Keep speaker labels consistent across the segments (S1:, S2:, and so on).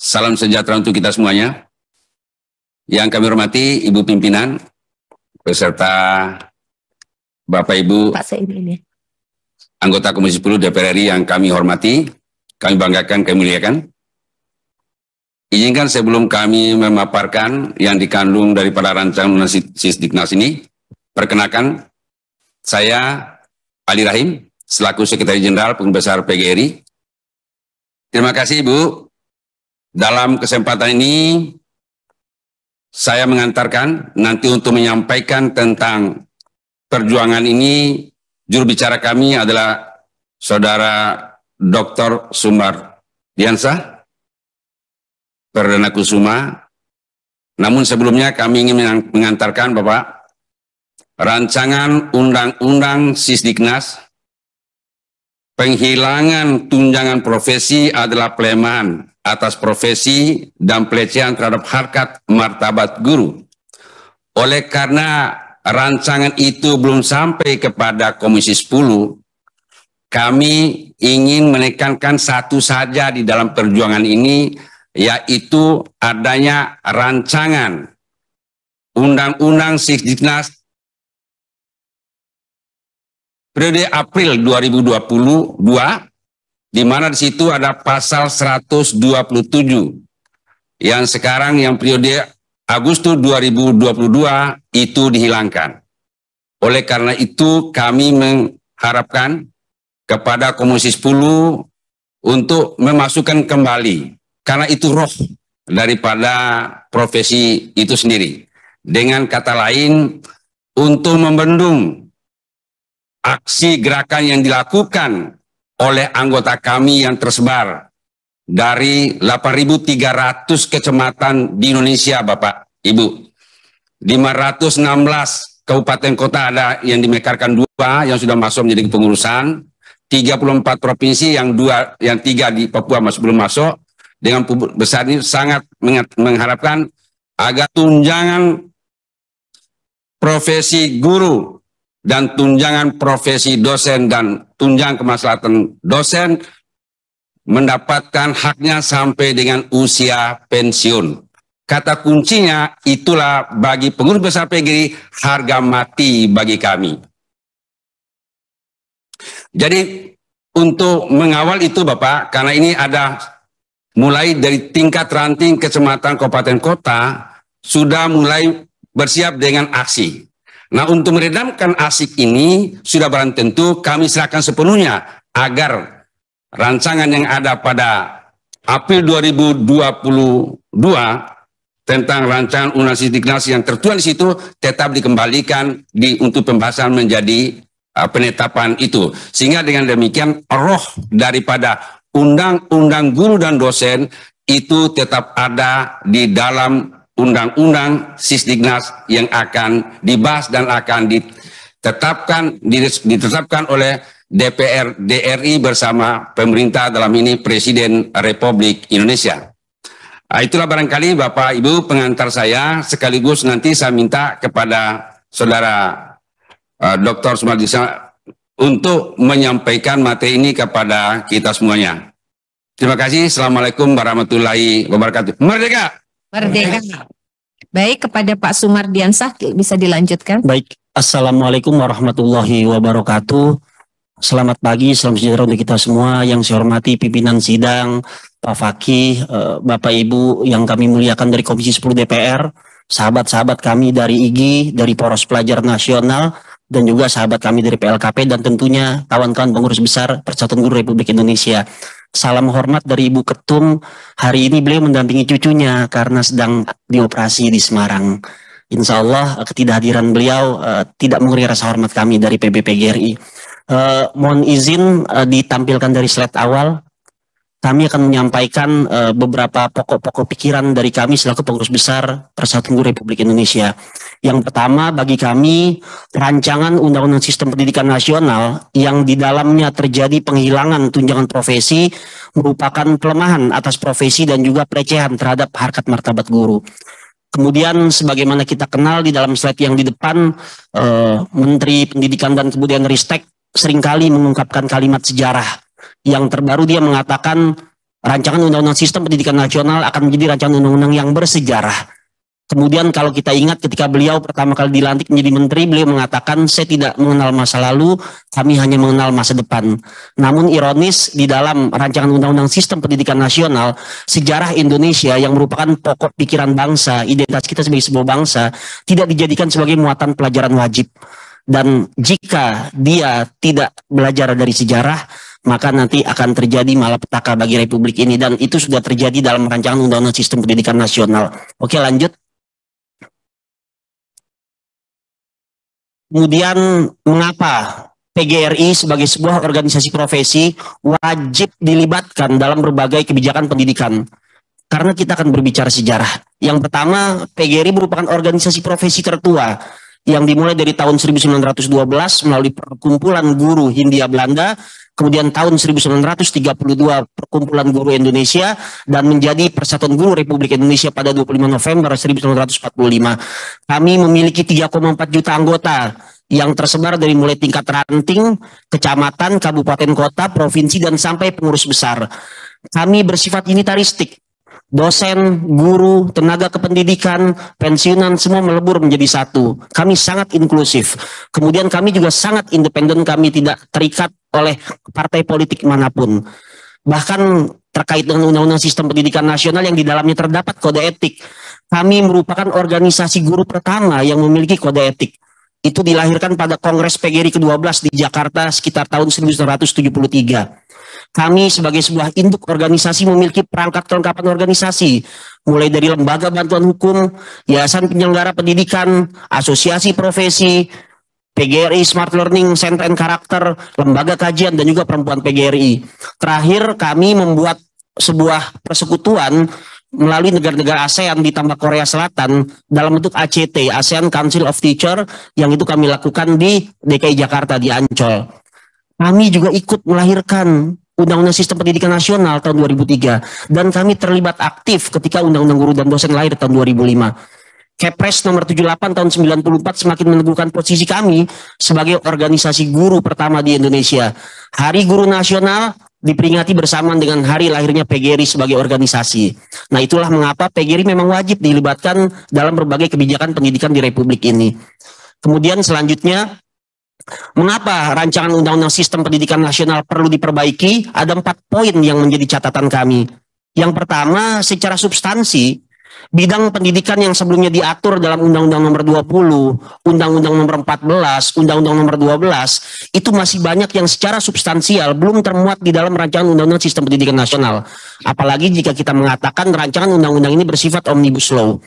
S1: Salam sejahtera untuk kita semuanya. Yang kami hormati Ibu Pimpinan, beserta Bapak Ibu anggota Komisi 10 DPR RI yang kami hormati, kami banggakan, kami muliakan. Izinkan sebelum kami memaparkan yang dikandung daripada rancangan Undang-Undang Sisdiknas ini, perkenalkan saya Ali Rahim, selaku Sekretaris Jenderal Pengurus Besar PGRI. Terima kasih Ibu. Dalam kesempatan ini, saya mengantarkan nanti untuk menyampaikan tentang perjuangan ini, juru bicara kami adalah Saudara Dr. Sumar Diansah, Perdana Kusuma. Namun sebelumnya kami ingin mengantarkan Bapak, rancangan Undang-Undang Sisdiknas, penghilangan tunjangan profesi adalah pelemahan atas profesi dan pelecehan terhadap harkat martabat guru. Oleh karena rancangan itu belum sampai kepada Komisi 10, kami ingin menekankan satu saja di dalam perjuangan ini, yaitu adanya rancangan Undang-Undang Sisdiknas periode April 2022, di mana di situ ada pasal 127 yang sekarang yang periode Agustus 2022 itu dihilangkan. Oleh karena itu kami mengharapkan kepada Komisi 10 untuk memasukkan kembali, karena itu roh daripada profesi itu sendiri. Dengan kata lain, untuk membendung aksi gerakan yang dilakukan oleh anggota kami yang tersebar dari 8.300 kecamatan di Indonesia, Bapak, Ibu. 516 kabupaten kota ada yang dimekarkan 2 yang sudah masuk menjadi kepengurusan, 34 provinsi yang 3 di Papua masih belum masuk. Dengan publik besar ini sangat mengharapkan agar tunjangan profesi guru dan tunjangan profesi dosen dan tunjangan kemaslahatan dosen mendapatkan haknya sampai dengan usia pensiun. Kata kuncinya itulah bagi pengurus besar PGRI harga mati bagi kami. Jadi untuk mengawal itu Bapak, karena ini ada mulai dari tingkat ranting kecamatan, kabupaten, kota sudah mulai bersiap dengan aksi. Nah, untuk meredamkan aksi ini sudah barang tentu kami serahkan sepenuhnya agar rancangan yang ada pada April 2022 tentang rancangan Undang-Undang Sisdiknas yang tertuang di situ tetap dikembalikan untuk pembahasan menjadi penetapan itu. Sehingga dengan demikian roh daripada Undang-Undang Guru dan Dosen itu tetap ada di dalam Undang-Undang Sisdiknas yang akan dibahas dan akan ditetapkan oleh DPR RI bersama pemerintah, dalam ini Presiden Republik Indonesia. Itulah barangkali Bapak Ibu pengantar saya, sekaligus nanti saya minta kepada Saudara Dr. Sumar Diansah untuk menyampaikan materi ini kepada kita semuanya. Terima kasih. Assalamualaikum warahmatullahi wabarakatuh. Merdeka!
S2: Merdeka. Baik, kepada Pak Sumar Diansah bisa dilanjutkan.
S3: Baik, Assalamualaikum warahmatullahi wabarakatuh. Selamat pagi, salam sejahtera untuk kita semua. Yang saya hormati pimpinan sidang, Pak Fakih, Bapak Ibu yang kami muliakan dari Komisi 10 DPR, sahabat-sahabat kami dari IGI, dari Poros Pelajar Nasional, dan juga sahabat kami dari PLKP, dan tentunya kawan-kawan pengurus besar Persatuan Guru Republik Indonesia. Salam hormat dari Ibu Ketum. Hari ini beliau mendampingi cucunya karena sedang dioperasi di Semarang. Insya Allah ketidakhadiran beliau tidak mengurangi rasa hormat kami dari PBPGRI. Mohon izin ditampilkan dari slide awal. Kami akan menyampaikan beberapa pokok-pokok pikiran dari kami selaku pengurus besar Persatuan Guru Republik Indonesia. Yang pertama, bagi kami rancangan Undang-Undang Sistem Pendidikan Nasional yang di dalamnya terjadi penghilangan tunjangan profesi merupakan pelemahan atas profesi dan juga pelecehan terhadap harkat martabat guru. Kemudian sebagaimana kita kenal di dalam slide yang di depan, Menteri Pendidikan dan Kebudayaan Ristek seringkali mengungkapkan kalimat sejarah. Yang terbaru dia mengatakan rancangan undang-undang sistem pendidikan nasional akan menjadi rancangan undang-undang yang bersejarah. Kemudian kalau kita ingat ketika beliau pertama kali dilantik menjadi menteri, beliau mengatakan, saya tidak mengenal masa lalu, kami hanya mengenal masa depan. Namun ironis, di dalam rancangan undang-undang sistem pendidikan nasional, sejarah Indonesia yang merupakan pokok pikiran bangsa, identitas kita sebagai sebuah bangsa, tidak dijadikan sebagai muatan pelajaran wajib. Dan jika dia tidak belajar dari sejarah, maka nanti akan terjadi malapetaka bagi Republik ini. Dan itu sudah terjadi dalam rancangan undang-undang sistem pendidikan nasional. Oke, lanjut. Kemudian mengapa PGRI sebagai sebuah organisasi profesi wajib dilibatkan dalam berbagai kebijakan pendidikan? Karena kita akan berbicara sejarah. Yang pertama, PGRI merupakan organisasi profesi tertua yang dimulai dari tahun 1912 melalui Perkumpulan Guru Hindia Belanda, kemudian tahun 1932 Perkumpulan Guru Indonesia, dan menjadi Persatuan Guru Republik Indonesia pada 25 November 1945. Kami memiliki 3,4 juta anggota yang tersebar dari mulai tingkat ranting, kecamatan, kabupaten, kota, provinsi, dan sampai pengurus besar. Kami bersifat unitaristik. Dosen, guru, tenaga kependidikan, pensiunan, semua melebur menjadi satu. Kami sangat inklusif. Kemudian kami juga sangat independen, kami tidak terikat oleh partai politik manapun. Bahkan terkait dengan Undang-Undang Sistem Pendidikan Nasional yang di dalamnya terdapat kode etik. Kami merupakan organisasi guru pertama yang memiliki kode etik. Itu dilahirkan pada Kongres PGRI ke-12 di Jakarta sekitar tahun 1973. Kami sebagai sebuah induk organisasi memiliki perangkat kelengkapan organisasi, mulai dari lembaga bantuan hukum, yayasan penyelenggara pendidikan, asosiasi profesi, PGRI Smart Learning Center and Karakter, lembaga kajian, dan juga perempuan PGRI. Terakhir, kami membuat sebuah persekutuan melalui negara-negara ASEAN ditambah Korea Selatan dalam bentuk ACT, ASEAN Council of Teacher, yang itu kami lakukan di DKI Jakarta, di Ancol. Kami juga ikut melahirkan Undang-Undang Sistem Pendidikan Nasional tahun 2003, dan kami terlibat aktif ketika Undang-Undang Guru dan Dosen lahir tahun 2005. Kepres nomor 78 tahun 94 semakin meneguhkan posisi kami sebagai organisasi guru pertama di Indonesia. Hari Guru Nasional diperingati bersamaan dengan hari lahirnya PGRI sebagai organisasi. Nah, itulah mengapa PGRI memang wajib dilibatkan dalam berbagai kebijakan pendidikan di Republik ini. Kemudian selanjutnya, mengapa rancangan Undang-Undang Sistem Pendidikan Nasional perlu diperbaiki? Ada 4 poin yang menjadi catatan kami. Yang pertama, secara substansi, bidang pendidikan yang sebelumnya diatur dalam Undang-Undang Nomor 20, Undang-Undang Nomor 14, Undang-Undang Nomor 12, itu masih banyak yang secara substansial belum termuat di dalam rancangan Undang-Undang Sistem Pendidikan Nasional. Apalagi jika kita mengatakan rancangan undang-undang ini bersifat omnibus law.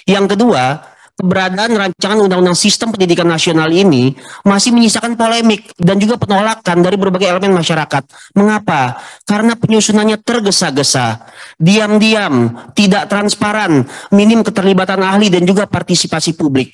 S3: Yang kedua, keberadaan rancangan Undang-Undang Sistem Pendidikan Nasional ini masih menyisakan polemik dan juga penolakan dari berbagai elemen masyarakat. Mengapa? Karena penyusunannya tergesa-gesa, diam-diam, tidak transparan, minim keterlibatan ahli dan juga partisipasi publik.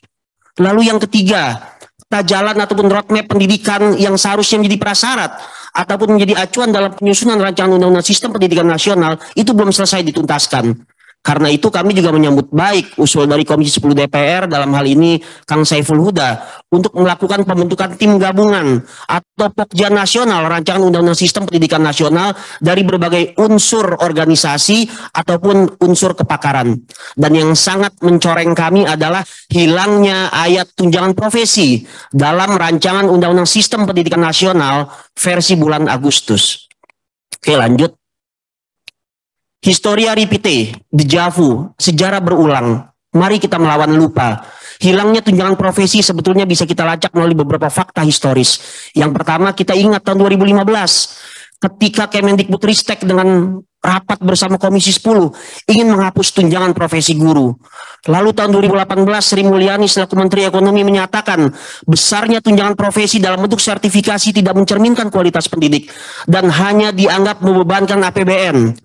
S3: Lalu yang ketiga, peta jalan ataupun roadmap pendidikan yang seharusnya menjadi prasyarat ataupun menjadi acuan dalam penyusunan rancangan Undang-Undang Sistem Pendidikan Nasional itu belum selesai dituntaskan. Karena itu kami juga menyambut baik usul dari Komisi 10 DPR, dalam hal ini Kang Saiful Huda, untuk melakukan pembentukan tim gabungan atau Pokja Nasional Rancangan Undang-Undang Sistem Pendidikan Nasional dari berbagai unsur organisasi ataupun unsur kepakaran. Dan yang sangat mencoreng kami adalah hilangnya ayat tunjangan profesi dalam Rancangan Undang-Undang Sistem Pendidikan Nasional versi bulan Agustus. Oke, lanjut. Historia repeat, deja vu, sejarah berulang. Mari kita melawan lupa. Hilangnya tunjangan profesi sebetulnya bisa kita lacak melalui beberapa fakta historis. Yang pertama, kita ingat tahun 2015 ketika Kemendikbudristek dengan rapat bersama Komisi 10 ingin menghapus tunjangan profesi guru. Lalu tahun 2018 Sri Mulyani selaku Menteri Ekonomi menyatakan besarnya tunjangan profesi dalam bentuk sertifikasi tidak mencerminkan kualitas pendidik dan hanya dianggap membebankan APBN.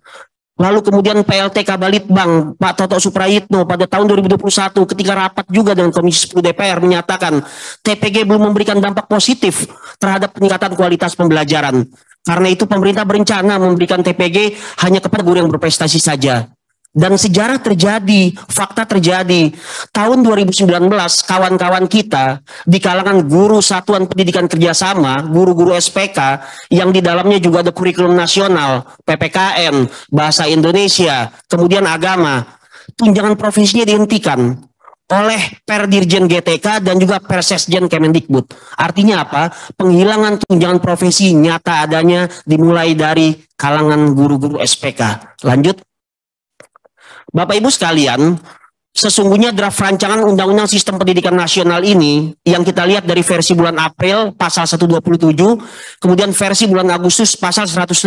S3: Lalu kemudian PLT Kabalitbang Pak Toto Suprayitno pada tahun 2021 ketika rapat juga dengan Komisi 10 DPR menyatakan TPG belum memberikan dampak positif terhadap peningkatan kualitas pembelajaran. Karena itu pemerintah berencana memberikan TPG hanya kepada guru yang berprestasi saja. Dan sejarah terjadi, fakta terjadi. Tahun 2019, kawan-kawan kita di kalangan guru Satuan Pendidikan Kerjasama, guru-guru SPK, yang di dalamnya juga ada kurikulum nasional, PPKN, Bahasa Indonesia, kemudian agama, tunjangan profesinya dihentikan oleh Perdirjen GTK dan juga Persesjen Kemendikbud. Artinya apa? Penghilangan tunjangan profesi nyata adanya dimulai dari kalangan guru-guru SPK. Lanjut. Bapak Ibu sekalian, sesungguhnya draft rancangan Undang-Undang Sistem Pendidikan Nasional ini yang kita lihat dari versi bulan April pasal 127, kemudian versi bulan Agustus pasal 105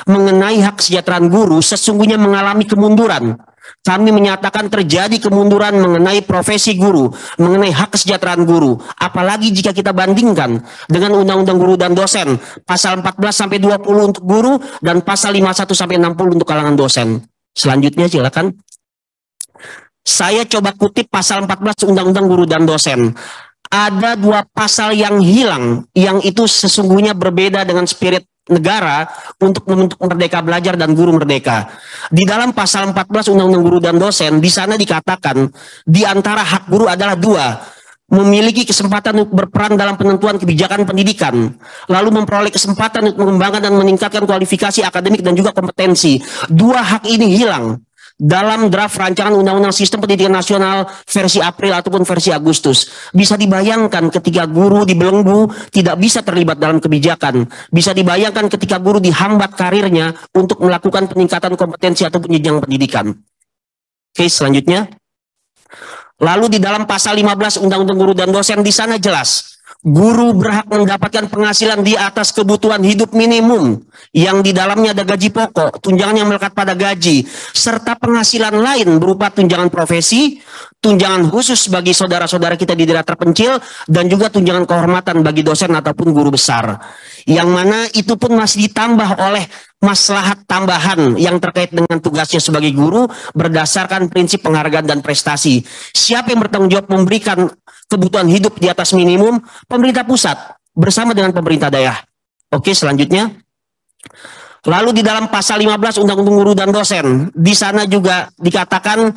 S3: mengenai hak kesejahteraan guru sesungguhnya mengalami kemunduran. Kami menyatakan terjadi kemunduran mengenai profesi guru, mengenai hak kesejahteraan guru. Apalagi jika kita bandingkan dengan Undang-Undang Guru dan Dosen, pasal 14 sampai 20 untuk guru dan pasal 51 sampai 60 untuk kalangan dosen. Selanjutnya silakan. Saya coba kutip pasal 14 Undang-Undang Guru dan Dosen. Ada dua pasal yang hilang, yang itu sesungguhnya berbeda dengan spirit negara untuk membentuk merdeka belajar dan guru merdeka. Di dalam pasal 14 Undang-Undang Guru dan Dosen, di sana dikatakan di antara hak guru adalah dua: memiliki kesempatan untuk berperan dalam penentuan kebijakan pendidikan, lalu memperoleh kesempatan untuk mengembangkan dan meningkatkan kualifikasi akademik dan juga kompetensi. Dua hak ini hilang dalam draft rancangan Undang-Undang Sistem Pendidikan Nasional versi April ataupun versi Agustus. Bisa dibayangkan ketika guru dibelenggu, tidak bisa terlibat dalam kebijakan. Bisa dibayangkan ketika guru dihambat karirnya untuk melakukan peningkatan kompetensi ataupun jenjang pendidikan. Oke, selanjutnya. Lalu di dalam pasal 15 Undang-Undang Guru dan Dosen, di sana jelas guru berhak mendapatkan penghasilan di atas kebutuhan hidup minimum yang di dalamnya ada gaji pokok, tunjangan yang melekat pada gaji, serta penghasilan lain berupa tunjangan profesi, tunjangan khusus bagi saudara-saudara kita di daerah terpencil, dan juga tunjangan kehormatan bagi dosen ataupun guru besar. Yang mana itu pun masih ditambah oleh maslahat tambahan yang terkait dengan tugasnya sebagai guru berdasarkan prinsip penghargaan dan prestasi. Siapa yang bertanggung jawab memberikan kebutuhan hidup di atas minimum? Pemerintah pusat bersama dengan pemerintah daerah. Oke, selanjutnya. Lalu di dalam pasal 15 Undang-Undang Guru dan Dosen, di sana juga dikatakan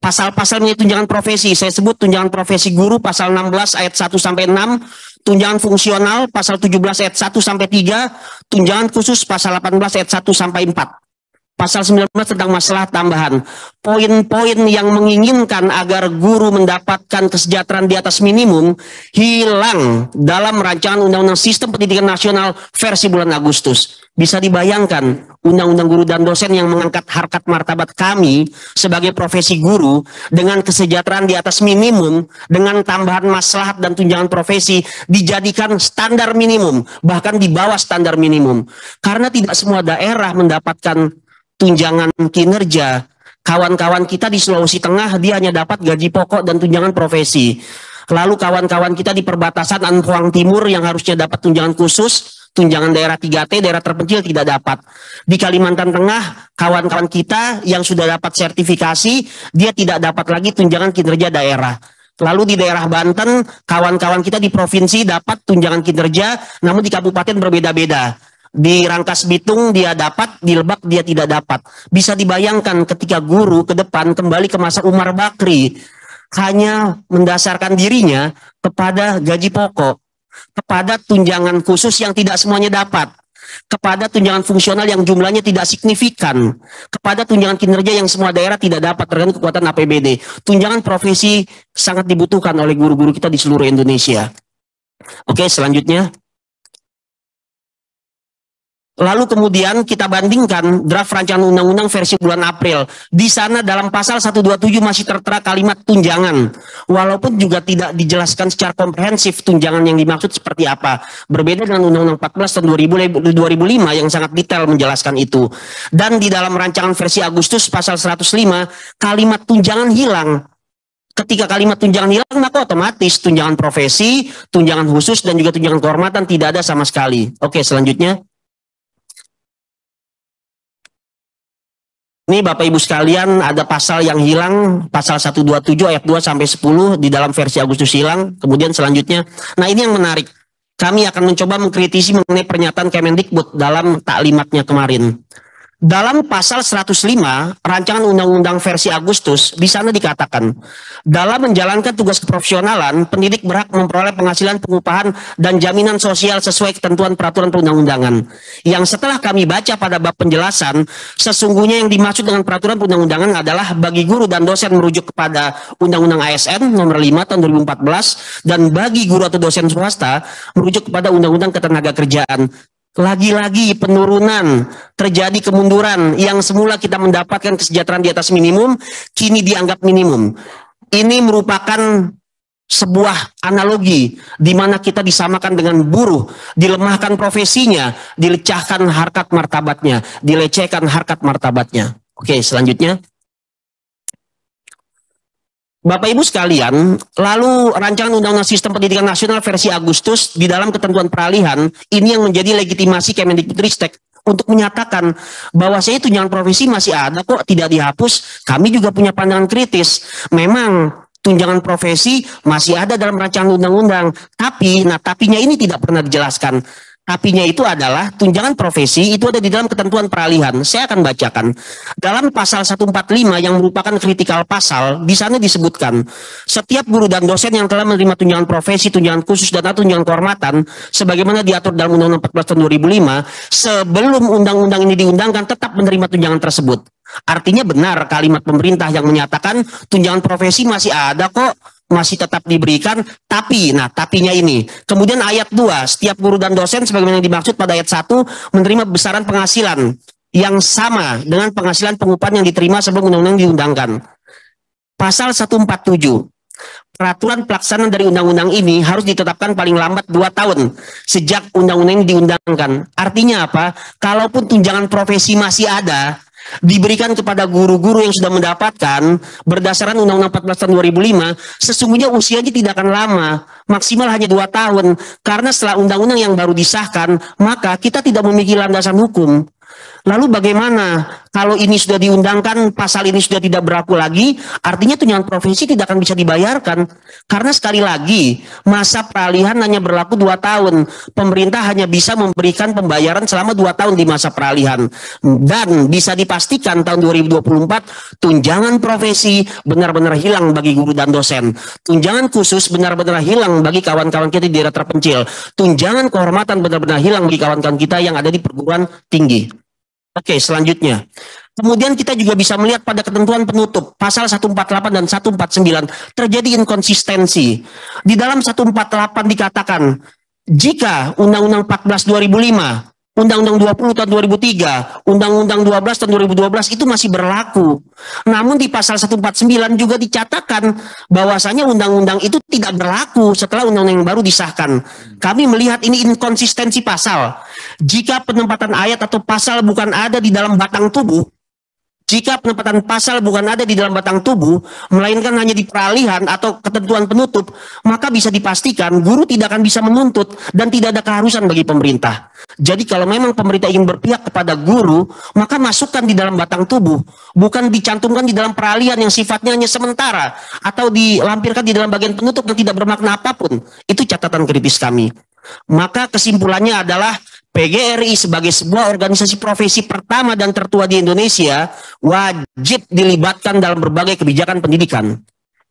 S3: pasal-pasal mengenai tunjangan profesi. Saya sebut tunjangan profesi guru pasal 16 ayat 1 sampai 6, tunjangan fungsional pasal 17 ayat 1 sampai 3, tunjangan khusus pasal 18 ayat 1 sampai 4. Pasal 19 tentang masalah tambahan. Poin-poin yang menginginkan agar guru mendapatkan kesejahteraan di atas minimum hilang dalam rancangan Undang-Undang Sistem Pendidikan Nasional versi bulan Agustus. Bisa dibayangkan Undang-Undang Guru dan Dosen yang mengangkat harkat martabat kami sebagai profesi guru dengan kesejahteraan di atas minimum, dengan tambahan maslahat dan tunjangan profesi dijadikan standar minimum, bahkan di bawah standar minimum. Karena tidak semua daerah mendapatkan tunjangan kinerja. Kawan-kawan kita di Sulawesi Tengah dia hanya dapat gaji pokok dan tunjangan profesi. Lalu kawan-kawan kita di perbatasan Anhuang Timur yang harusnya dapat tunjangan khusus, tunjangan daerah 3T, daerah terpencil tidak dapat. Di Kalimantan Tengah, kawan-kawan kita yang sudah dapat sertifikasi, dia tidak dapat lagi tunjangan kinerja daerah. Lalu di daerah Banten, kawan-kawan kita di provinsi dapat tunjangan kinerja, namun di kabupaten berbeda-beda. Di Rangkas Bitung dia dapat, di Lebak dia tidak dapat. Bisa dibayangkan ketika guru ke depan kembali ke masa Umar Bakri, hanya mendasarkan dirinya kepada gaji pokok, kepada tunjangan khusus yang tidak semuanya dapat, kepada tunjangan fungsional yang jumlahnya tidak signifikan, kepada tunjangan kinerja yang semua daerah tidak dapat tergantung kekuatan APBD. Tunjangan profesi sangat dibutuhkan oleh guru-guru kita di seluruh Indonesia. Oke, selanjutnya. Lalu kemudian kita bandingkan draft rancangan undang-undang versi bulan April. Di sana dalam pasal 127 masih tertera kalimat tunjangan. Walaupun juga tidak dijelaskan secara komprehensif tunjangan yang dimaksud seperti apa. Berbeda dengan Undang-Undang 14 tahun 2005 yang sangat detail menjelaskan itu. Dan di dalam rancangan versi Agustus pasal 105 kalimat tunjangan hilang. Ketika kalimat tunjangan hilang, maka otomatis tunjangan profesi, tunjangan khusus, dan juga tunjangan kehormatan tidak ada sama sekali. Oke, selanjutnya. Ini Bapak Ibu sekalian ada pasal yang hilang, pasal 127 ayat 2 sampai 10 di dalam versi Agustus hilang. Kemudian selanjutnya, nah ini yang menarik. Kami akan mencoba mengkritisi mengenai pernyataan Kemendikbud dalam taklimatnya kemarin. Dalam pasal 105 rancangan undang-undang versi Agustus, di sana dikatakan, dalam menjalankan tugas keprofesionalan, pendidik berhak memperoleh penghasilan, pengupahan, dan jaminan sosial sesuai ketentuan peraturan perundang-undangan. Yang setelah kami baca pada bab penjelasan, sesungguhnya yang dimaksud dengan peraturan perundang-undangan adalah bagi guru dan dosen merujuk kepada Undang-Undang ASN nomor 5 tahun 2014, dan bagi guru atau dosen swasta merujuk kepada Undang-Undang Ketenagakerjaan. Lagi-lagi penurunan, terjadi kemunduran yang semula kita mendapatkan kesejahteraan di atas minimum, kini dianggap minimum. Ini merupakan sebuah analogi di mana kita disamakan dengan buruh, dilemahkan profesinya, dilecahkan harkat martabatnya, dilecehkan harkat martabatnya. Oke, selanjutnya. Bapak Ibu sekalian, lalu rancangan Undang-Undang Sistem Pendidikan Nasional versi Agustus di dalam ketentuan peralihan, ini yang menjadi legitimasi Kemendikbudristek untuk menyatakan bahwa saya tunjangan profesi masih ada kok, tidak dihapus. Kami juga punya pandangan kritis. Memang tunjangan profesi masih ada dalam rancangan undang-undang, tapinya ini tidak pernah dijelaskan. Tapinya itu adalah tunjangan profesi itu ada di dalam ketentuan peralihan. Saya akan bacakan. Dalam pasal 145 yang merupakan kritikal pasal, di sana disebutkan, setiap guru dan dosen yang telah menerima tunjangan profesi, tunjangan khusus, dan atau tunjangan kehormatan, sebagaimana diatur dalam Undang-Undang 14 tahun 2005, sebelum undang-undang ini diundangkan tetap menerima tunjangan tersebut. Artinya benar kalimat pemerintah yang menyatakan tunjangan profesi masih ada kok, masih tetap diberikan, tapinya ini. Kemudian ayat 2, setiap guru dan dosen sebagaimana yang dimaksud pada ayat 1 menerima besaran penghasilan yang sama dengan penghasilan pengupahan yang diterima sebelum undang-undang diundangkan. Pasal 147, peraturan pelaksanaan dari undang-undang ini harus ditetapkan paling lambat 2 tahun sejak undang-undang ini diundangkan. Artinya apa? Kalaupun tunjangan profesi masih ada, diberikan kepada guru-guru yang sudah mendapatkan berdasarkan Undang-Undang 14 tahun 2005, sesungguhnya usianya tidak akan lama, maksimal hanya 2 tahun. Karena setelah undang-undang yang baru disahkan, maka kita tidak memiliki landasan hukum. Lalu bagaimana kalau ini sudah diundangkan, pasal ini sudah tidak berlaku lagi, artinya tunjangan profesi tidak akan bisa dibayarkan. Karena sekali lagi, masa peralihan hanya berlaku 2 tahun. Pemerintah hanya bisa memberikan pembayaran selama 2 tahun di masa peralihan. Dan bisa dipastikan tahun 2024, tunjangan profesi benar-benar hilang bagi guru dan dosen. Tunjangan khusus benar-benar hilang bagi kawan-kawan kita di daerah terpencil. Tunjangan kehormatan benar-benar hilang bagi kawan-kawan kita yang ada di perguruan tinggi. Oke, selanjutnya. Kemudian kita juga bisa melihat pada ketentuan penutup, pasal 148 dan 149, terjadi inkonsistensi. Di dalam 148 dikatakan, jika Undang-Undang 14 2005, Undang-Undang 20 tahun 2003, Undang-Undang 12 tahun 2012 itu masih berlaku. Namun di pasal 149 juga dicatatkan bahwasanya undang-undang itu tidak berlaku setelah undang-undang yang baru disahkan. Kami melihat ini inkonsistensi pasal. Jika penempatan ayat atau pasal bukan ada di dalam batang tubuh, melainkan hanya di peralihan atau ketentuan penutup, maka bisa dipastikan guru tidak akan bisa menuntut dan tidak ada keharusan bagi pemerintah. Jadi kalau memang pemerintah ingin berpihak kepada guru, maka masukkan di dalam batang tubuh, bukan dicantumkan di dalam peralihan yang sifatnya hanya sementara atau dilampirkan di dalam bagian penutup yang tidak bermakna apapun. Itu catatan kritis kami. Maka kesimpulannya adalah PGRI sebagai sebuah organisasi profesi pertama dan tertua di Indonesia wajib dilibatkan dalam berbagai kebijakan pendidikan.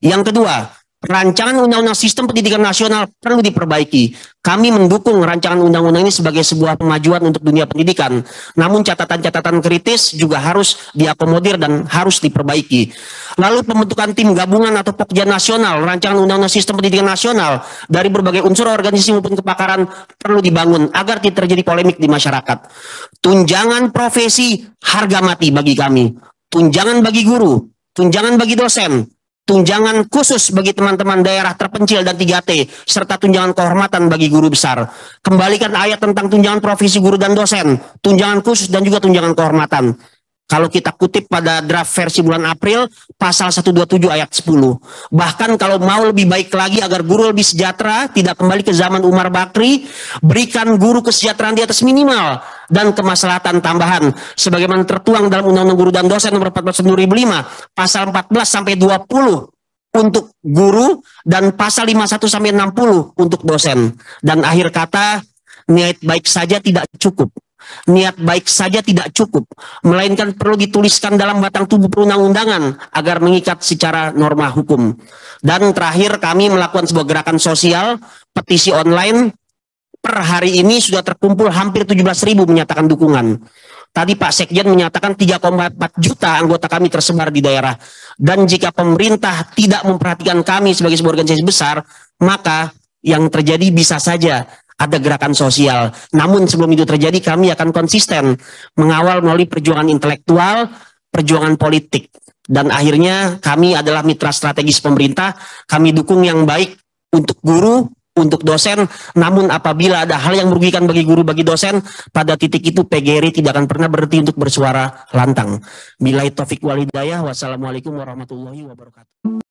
S3: Yang kedua, rancangan Undang-Undang Sistem Pendidikan Nasional perlu diperbaiki. Kami mendukung rancangan undang-undang ini sebagai sebuah kemajuan untuk dunia pendidikan. Namun catatan-catatan kritis juga harus diakomodir dan harus diperbaiki. Lalu pembentukan tim gabungan atau Pokja Nasional, rancangan Undang-Undang Sistem Pendidikan Nasional dari berbagai unsur organisasi maupun kepakaran perlu dibangun agar tidak terjadi polemik di masyarakat. Tunjangan profesi harga mati bagi kami. Tunjangan bagi guru, tunjangan bagi dosen, tunjangan khusus bagi teman-teman daerah terpencil dan 3T, serta tunjangan kehormatan bagi guru besar. Kembalikan ayat tentang tunjangan profesi guru dan dosen, tunjangan khusus dan juga tunjangan kehormatan. Kalau kita kutip pada draft versi bulan April, pasal 127 ayat 10. Bahkan kalau mau lebih baik lagi agar guru lebih sejahtera, tidak kembali ke zaman Umar Bakri, berikan guru kesejahteraan di atas minimal dan kemaslahatan tambahan. Sebagaimana tertuang dalam Undang-Undang Guru dan Dosen nomor 14 tahun 2005, pasal 14 sampai 20 untuk guru dan pasal 51 sampai 60 untuk dosen. Dan akhir kata, niat baik saja tidak cukup. Niat baik saja tidak cukup, melainkan perlu dituliskan dalam batang tubuh perundang-undangan agar mengikat secara norma hukum. Dan terakhir, kami melakukan sebuah gerakan sosial, petisi online. Per hari ini sudah terkumpul hampir 17.000 menyatakan dukungan. Tadi Pak Sekjen menyatakan 3,4 juta anggota kami tersebar di daerah. Dan jika pemerintah tidak memperhatikan kami sebagai sebuah organisasi besar, maka yang terjadi bisa saja ada gerakan sosial. Namun sebelum itu terjadi, kami akan konsisten mengawal melalui perjuangan intelektual, perjuangan politik. Dan akhirnya kami adalah mitra strategis pemerintah. Kami dukung yang baik untuk guru, untuk dosen. Namun apabila ada hal yang merugikan bagi guru, bagi dosen, pada titik itu PGRI tidak akan pernah berhenti untuk bersuara lantang. Billahi taufik wal hidayah. Wassalamualaikum warahmatullahi wabarakatuh.